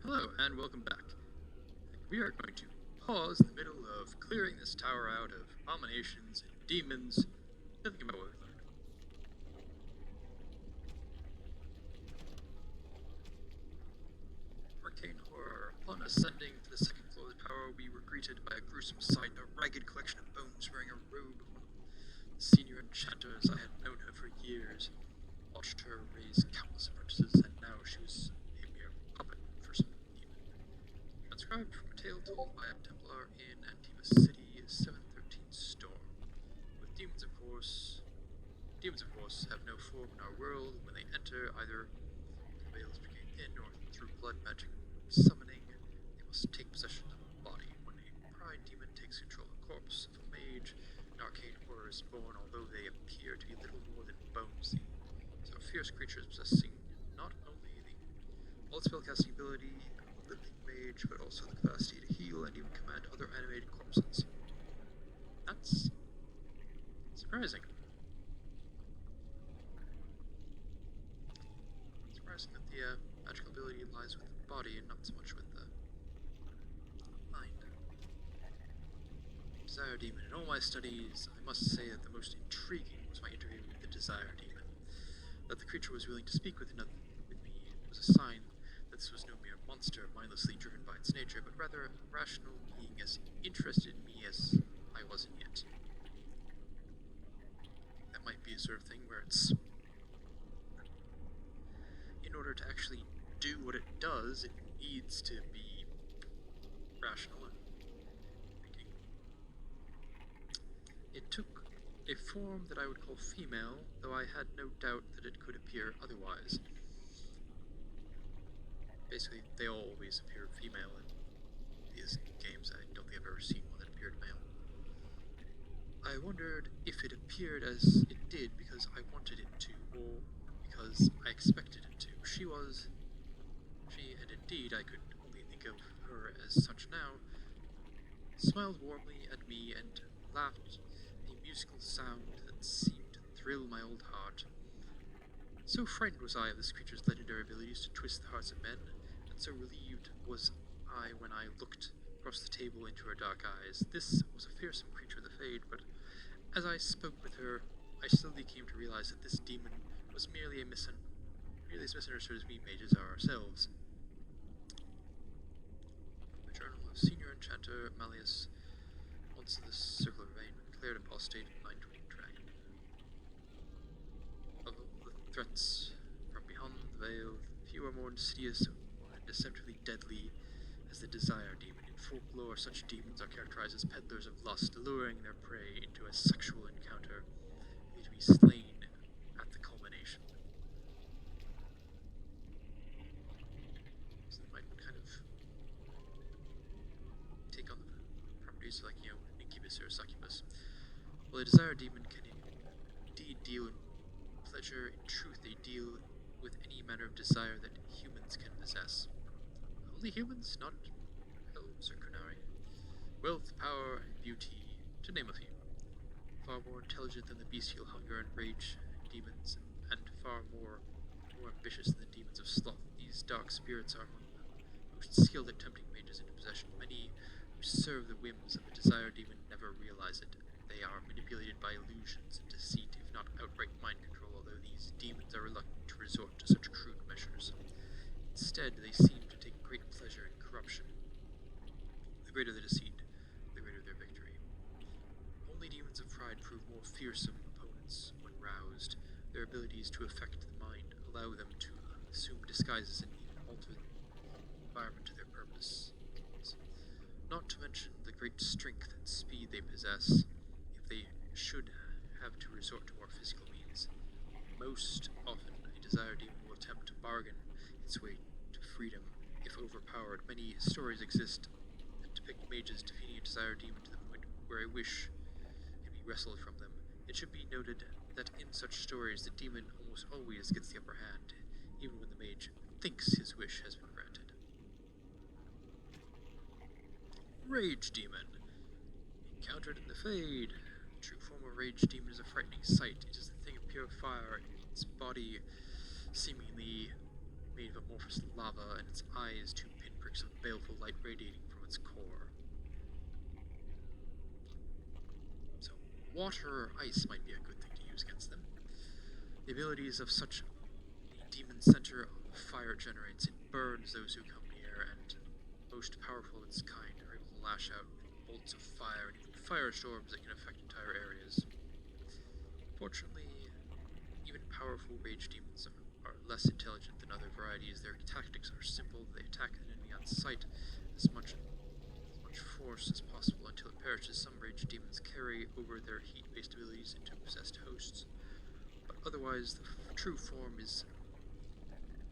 Hello, and welcome back. We are going to pause in the middle of clearing this tower out of abominations and demons to think about what we've learned. Arcane horror. Upon ascending to the second floor of the tower, we were greeted by a gruesome sight, a ragged collection of bones wearing a robe. One of the senior enchanters, I had known her for years, watched her raise countless apprentices, and now she was a mere puppet for some demon. Transcribed from a tale told by a Templar in Antiva City, 713 Storm. With demons, of course, have no form in our world. When they enter, either the veils became thin or through blood magic summoning, they must take possession of a body. When a pride demon takes control of a corpse of a mage, an arcane horror is born, although they appear to be little more than bones. These are fierce creatures possessing not only the all spellcasting ability of a living mage, but also the capacity to heal and even command other animated corpses. That's surprising. Surprising that the magical ability lies with the body and not so much with the mind. Desire Demon. In all my studies, I must say that the most intriguing was my interview with the Desire Demon. That the creature was willing to speak with me was a sign that this was no mere monster mindlessly driven by its nature, but rather a rational being as interested in me as I was in it. That might be a sort of thing where it's, in order to actually do what it does, it needs to be rational and thinking. It took a form that I would call female, though I had no doubt that it could appear otherwise. Basically, they always appear female in these games. I don't think I've ever seen one that appeared male. I wondered if it appeared as it did because I wanted it to, or because I expected it to. She, and indeed I could only think of her as such now, smiled warmly at me and laughed a musical sound that seemed to thrill my old heart. So frightened was I of this creature's legendary abilities to twist the hearts of men, and so relieved was I when I looked across the table into her dark eyes. This was a fearsome creature of the Fade, but as I spoke with her, I slowly came to realize that this demon was merely as misunderstood as we mages are ourselves. The Journal of Senior Enchanter Malleus, once of the Circle of Magi, declared apostate in 920 Dragon. Of all the threats from beyond the veil, few are more insidious or deceptively deadly as the Desire Demon. In folklore, such demons are characterized as peddlers of lust, alluring their prey into a sexual encounter, only to be slain at the culmination. So they might kind of take on the properties like, incubus or succubus. Well, a Desire Demon can indeed deal in pleasure. In truth, they deal with any manner of desire that humans can possess. Only humans, not elves or Kunari. Wealth, power, and beauty, to name a few. Far more intelligent than the bestial hunger and rage demons, and far more ambitious than the demons of sloth. These dark spirits are among the most skilled at tempting mages into possession. Many who serve the whims of a Desire Demon never realize it. They are manipulated by illusions and deceit, if not outright mind control, although these demons are reluctant to resort to such crude measures. Instead, they seem to take great pleasure in corruption. The greater the deceit, the greater their victory. Only demons of pride prove more fearsome opponents when roused. Their abilities to affect the mind allow them to assume disguises and even alter the environment to their purpose. Not to mention the great strength and speed they possess, if they should have to resort to more physical means. Most often, a Desire Demon will attempt to bargain its way to freedom. If overpowered, many stories exist that depict mages defeating a Desire Demon to the point where a wish can be wrestled from them. It should be noted that in such stories, the demon almost always gets the upper hand, even when the mage thinks his wish has been granted. Rage Demon. Encountered in the Fade. The true form of Rage Demon is a frightening sight. It is a thing of pure fire, its body seemingly made of amorphous lava, and its eyes two pinpricks of baleful light radiating from its core. So, water or ice might be a good thing to use against them. The abilities of such the demon center of fire generates. It burns those who come near, and most powerful of its kind are able to lash out bolts of fire and even firestorms that can affect entire areas. Fortunately, even powerful rage demons are less intelligent than other varieties. Their tactics are simple. They attack an enemy on sight as much force as possible until it perishes. Some rage demons carry over their heat-based abilities into possessed hosts, but otherwise the true form is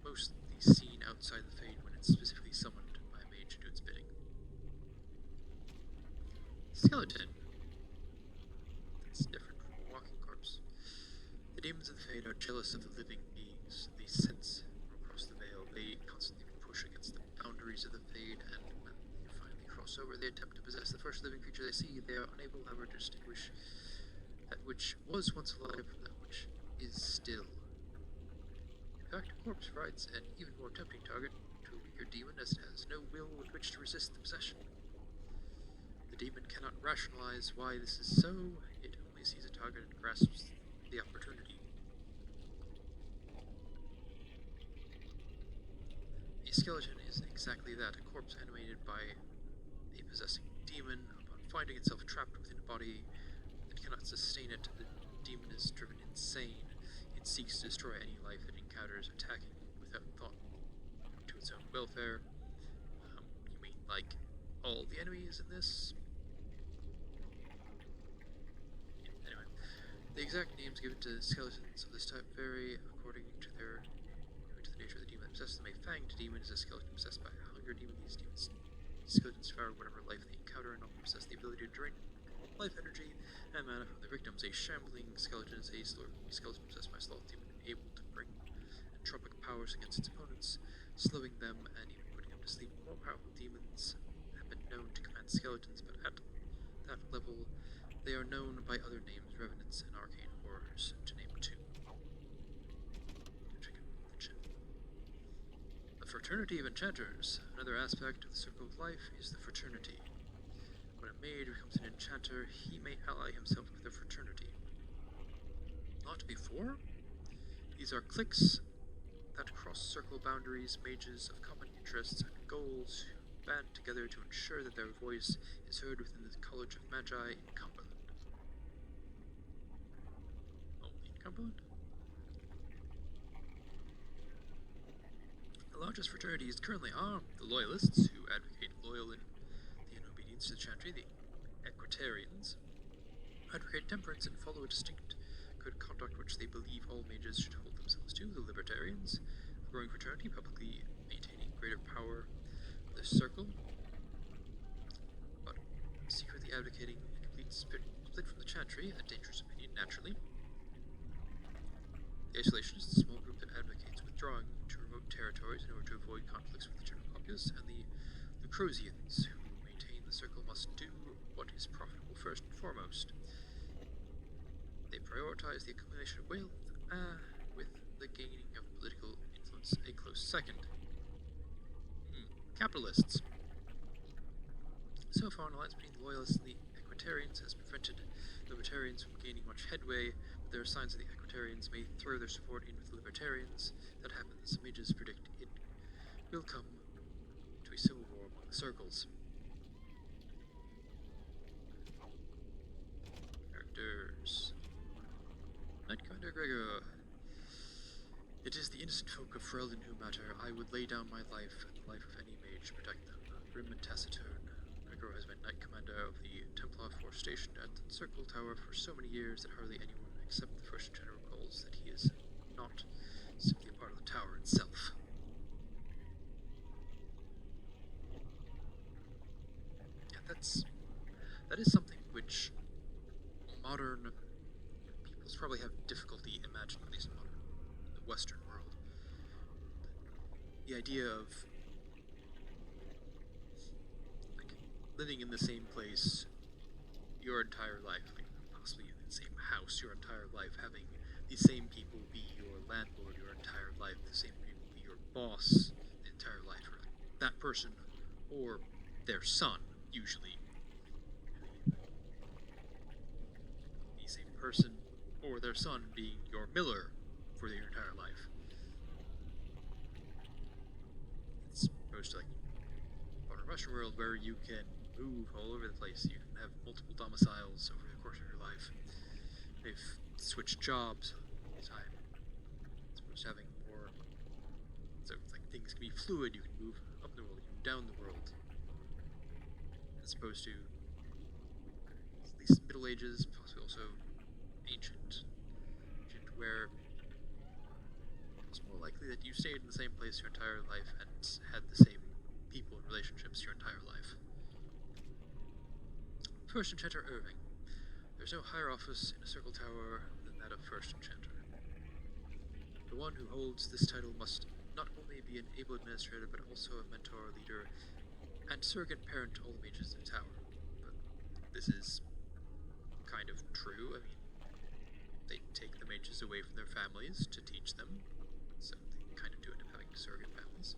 mostly seen outside the Fade when it's specifically summoned by a mage to do its bidding. Skeleton. That's different from a walking corpse. The demons of the Fade are jealous of the living beings they sense across the veil. They constantly push against the boundaries of the Fade, and when they finally cross over, they attempt to possess the first living creature they see. They are unable, however, to distinguish that which was once alive from that which is still. In fact, a corpse provides an even more tempting target to a weaker demon, as it has no will with which to resist the possession. The demon cannot rationalize why this is so. It only sees a target and grasps the opportunity. A skeleton is exactly that, a corpse animated by a possessing demon. Upon finding itself trapped within a body that cannot sustain it, the demon is driven insane. It seeks to destroy any life it encounters, attacking without thought to its own welfare. You mean like all the enemies in this? Anyway, the exact names given to skeletons of this type vary according to the nature of the demon that possesses them. A fanged demon is a skeleton possessed by a hunger demon. These skeletons devour whatever life they encounter and often possess the ability to drain life energy and mana from their victims. A shambling skeleton is a skeleton possessed by a sloth demon, able to bring entropic powers against its opponents, slowing them and even putting them to sleep. More powerful demons have been known to command skeletons, but at that level, they are known by other names, revenants and arcane horrors, to name two. The Fraternity of Enchanters. Another aspect of the Circle of Life is the Fraternity. When a mage becomes an enchanter, he may ally himself with a fraternity. Not before? These are cliques that cross circle boundaries, mages of common interests and goals who band together to ensure that their voice is heard within the College of Magi in Cumberland. Only in Cumberland? The largest fraternities currently are the Loyalists, who advocate loyal and obedience to the chantry, the Equitarians, advocate temperance and follow a distinct good conduct which they believe all mages should hold themselves to, the Libertarians, a growing fraternity publicly maintaining greater power of the circle, but secretly advocating a complete split from the chantry, a dangerous opinion, naturally. The Isolationists, a small group that advocates withdrawing to remote territories in order to avoid conflicts with the general populace, and the Lucrosians, who maintain the circle must do what is profitable first and foremost. They prioritize the accumulation of wealth, with the gaining of political influence a close second. Capitalists. So far, an alliance between the Loyalists and the Equitarians has prevented Libertarians from gaining much headway, but there are signs that the Equitarians may throw their support in with the Libertarians. That happens. Mages predict it will come to a civil war among the circles. Characters. Knight Commander Gregor. It is the innocent folk of Ferelden who matter. I would lay down my life and the life of any mage to protect them. Grim and taciturn, Gregor has been Knight Commander of the Templar force stationed at the Circle Tower for so many years that hardly anyone except the First General recalls that he is not simply a part of the tower itself. Yeah, that is something which modern peoples probably have difficulty imagining, at least in the Western world. The idea of living in the same place your entire life, possibly in the same house your entire life, having the same people be your landlord your entire life, the same people be your boss the entire life, or that person, or their son, usually. The same person or their son being your miller for their entire life. It's opposed to like modern Russian world where you can move all over the place. You can have multiple domiciles over the course of your life. They've switched jobs all the time. It's opposed to having more. So it's like things can be fluid. You can move up the world, you can move down the world. As opposed to at least Middle Ages, possibly also ancient, where it's more likely that you stayed in the same place your entire life and had the same people and relationships your entire life. First Enchanter Irving. There's no higher office in a Circle Tower than that of First Enchanter. The one who holds this title must not only be an able administrator, but also a mentor, leader, and surrogate parent to all the mages in the tower. But this is kind of true. I mean, they take the mages away from their families to teach them, so they kind of do end up having surrogate families.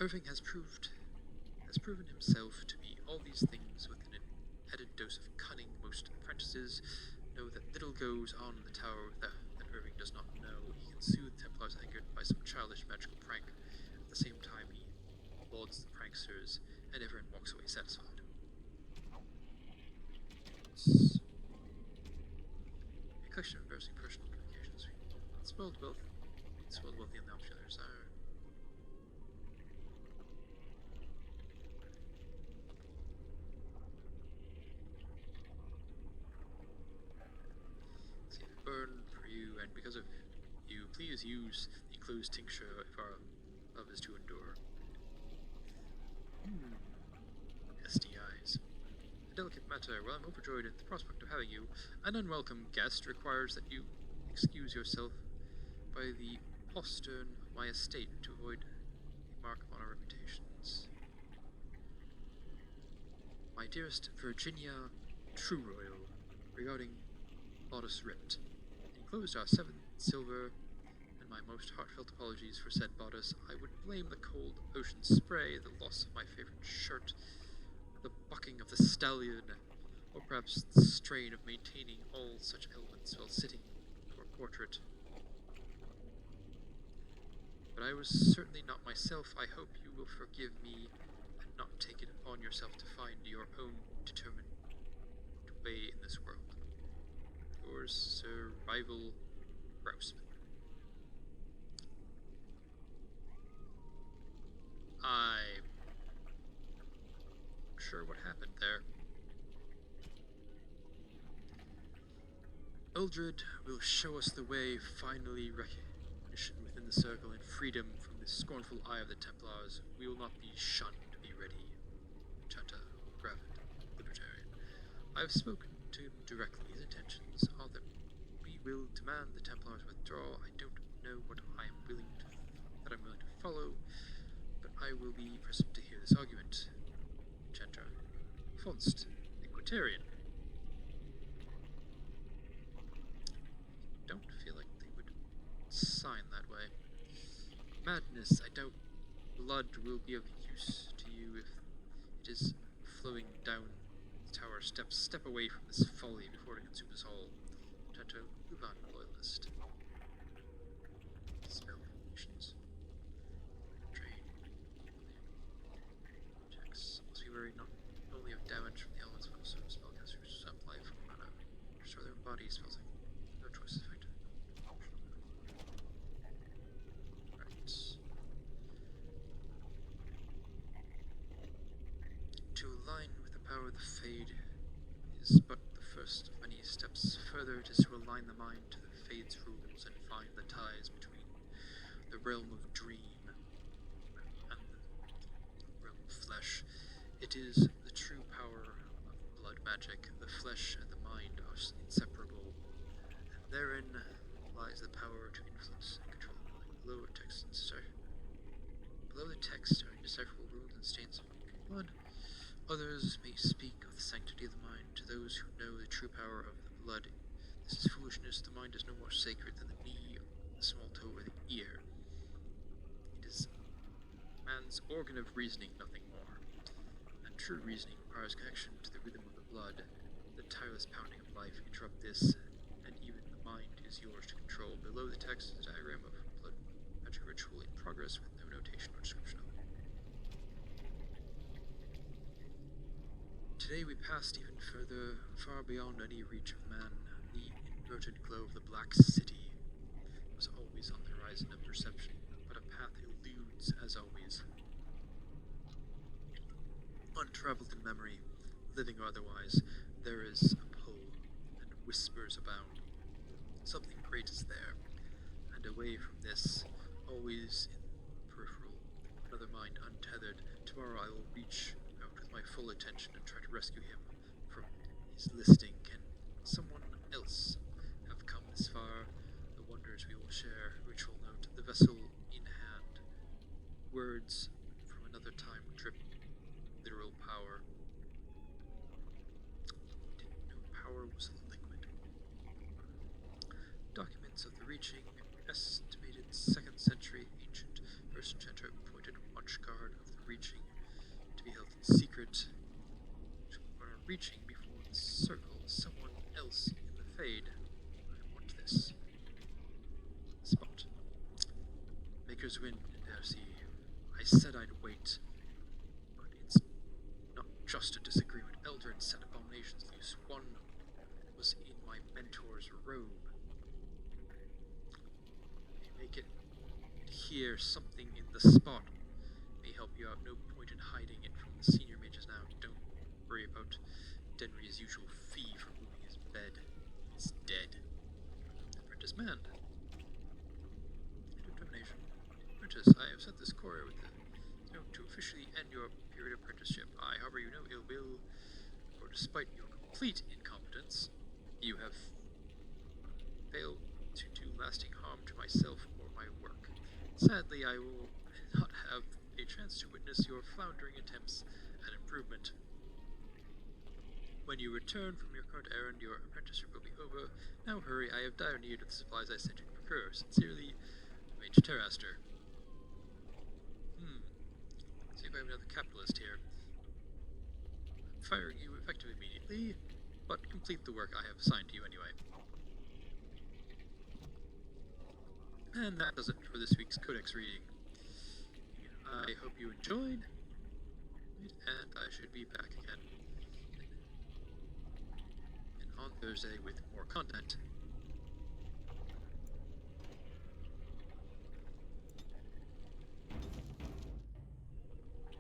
Irving has proven himself to be all these things with an added dose of cunning. Most apprentices know that little goes on in the tower that Irving does not know. He can soothe Templars angered by some childish magical prank. At the same time, he applauds the pranksters, and everyone walks away satisfied. A collection of embarrassing personal communications. Spoiled wealthy and the option others are. Burn for you, and because of you, please use the enclosed tincture if our love is to endure. SDIs. A delicate matter. While I'm overjoyed at the prospect of having you, an unwelcome guest requires that you excuse yourself by the postern of my estate to avoid the mark on our reputations. My dearest Virginia Trueroyal, regarding Bodice Ripped. Enclosed are 7 silver, and my most heartfelt apologies for said bodice. I would blame the cold ocean spray, the loss of my favorite shirt, the bucking of the stallion, or perhaps the strain of maintaining all such elements while sitting for a portrait. But I was certainly not myself. I hope you will forgive me and not take it upon yourself to find your own determined way in this world. Yours, Survival Rouseman. I'm not sure what happened there. Eldred will show us the way, finally recognition within the circle and freedom from the scornful eye of the Templars. We will not be shunned, be ready. Chanta, Gravid, Libertarian. I have spoken to him directly. His intentions are that we will demand the Templars withdraw. I don't know what I'm willing to follow, but I will be present to hear this argument. Chanta, Fonst, Equitarian. Don't feel like they would sign that way. Madness, I doubt blood will be of use to you if it is flowing down the tower steps. Step away from this folly before it consumes us all. Tanto, Uvan, loyalist. Spell conditions. Drain. Checks. Must be worried not only of damage from the elements, but also spellcasters who apply for mana. Restore their body spells like no choice effect. Right. To align with the power of the Fade is but the first of many steps. Further, it is to align the mind to the Fade's rules and find the ties between the realm of dream and the realm of flesh. It is the true power of blood magic. The flesh and the mind are inseparable, and therein lies the power to influence and control the mind. Below the text are indecipherable runes and stains of blood. Others may speak of the sanctity of the mind. To those who know the true power of the blood, this is foolishness. The mind is no more sacred than the knee, the small toe, or the ear. organ of reasoning, nothing more. And true reasoning requires connection to the rhythm of the blood. The tireless pounding of life interrupt this, and even the mind is yours to control. Below the text is a diagram of blood magic ritual in progress with no notation or description of it. Today we passed even further, far beyond any reach of man. The inverted glow of the Black City was always on the horizon of perception, but a path eludes as always. Untraveled in memory, living or otherwise, there is a pull, and whispers abound. Something great is there, and away from this, always in the peripheral, another mind untethered. Tomorrow I will reach out with my full attention and try to rescue him from his listing. Can someone else have come this far? The wonders we will share. Ritual note, the vessel in hand. Words from another time drip literal power. Didn't know power was a liquid. Documents of the reaching, estimated 2nd century ancient First enchanter appointed watchguard of the reaching to be held in secret. Reaching before the circle, someone else in the fade. I want this spot. Maker's Wind, Darcy. I said I'd wait, but it's not just a disagreement. Eldrin set abominations loose. One was in my mentor's robe. They make it here, something in the spot may help you out. No point in hiding it from the senior mages now. Don't worry about Denry's usual fee for moving his bed. He's dead. Apprentice man. Determination. Apprentice, I have sent this courier with the note to officially end your period of apprenticeship. I harbor you no ill will, for despite your complete incompetence, you have failed to do lasting harm to myself or my work. Sadly, I will not have a chance to witness your floundering attempts at improvement. When you return from your current errand, your apprenticeship will be over. Now hurry, I have dire need of the supplies I sent you to procure. Sincerely, Mage Terraster. See if I have another capitalist here. I'm firing you effective immediately, but complete the work I have assigned to you anyway. And that does it for this week's Codex reading. I hope you enjoyed, and I should be back again on Thursday with more content.